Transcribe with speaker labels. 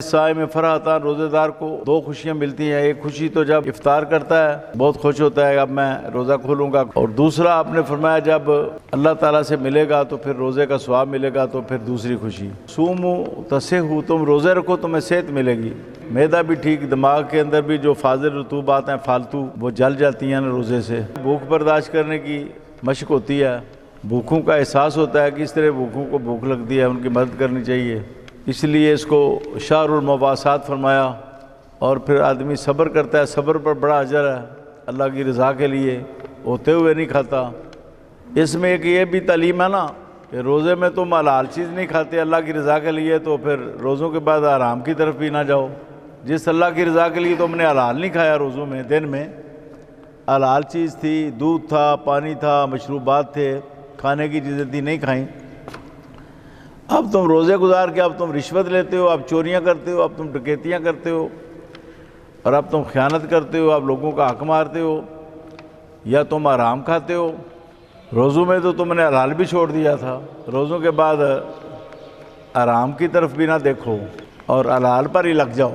Speaker 1: صائم فرحتان، روزے دار کو دو خوشیاں ملتی ہیں۔ ایک خوشی تو جب افطار کرتا ہے بہت خوش ہوتا ہے اب میں روزہ کھولوں گا، اور دوسرا آپ نے فرمایا جب اللہ تعالیٰ سے ملے گا تو پھر روزے کا ثواب ملے گا، تو پھر دوسری خوشی سومو تصحو، تم روزے رکھو تمہیں صحت ملے گی، معدہ بھی ٹھیک، دماغ کے اندر بھی جو فاضل رطوبات ہیں فالتو وہ جل جاتی ہیں روزے سے۔ بھوک برداشت کرنے کی مشق ہوتی ہے، بھوکوں کا احساس ہوتا ہے کہ اس طرح بھوکوں کو بھوک لگتی ہے ان کی مدد کرنی چاہیے، اس لیے اس کو شہر المواسات فرمایا۔ اور پھر آدمی صبر کرتا ہے، صبر پر بڑا اجر ہے، اللہ کی رضا کے لیے ہوتے ہوئے نہیں کھاتا۔ اس میں ایک یہ بھی تعلیم ہے نا کہ روزے میں تم حلال چیز نہیں کھاتے اللہ کی رضا کے لیے، تو پھر روزوں کے بعد حرام کی طرف بھی نہ جاؤ۔ جس اللہ کی رضا کے لیے تم نے حلال نہیں کھایا روزوں میں، دن میں حلال چیز تھی، دودھ تھا، پانی تھا، مشروبات تھے، کھانے کی چیزیں تھی، نہیں کھائیں، اب تم روزے گزار کے اب تم رشوت لیتے ہو، اب چوریاں کرتے ہو، اب تم ڈکیتیاں کرتے ہو، اور اب تم خیانت کرتے ہو، اب لوگوں کا حق مارتے ہو، یا تم حرام کھاتے ہو۔ روزوں میں تو تم نے حلال بھی چھوڑ دیا تھا، روزوں کے بعد حرام کی طرف بھی نہ دیکھو اور حلال پر ہی لگ جاؤ۔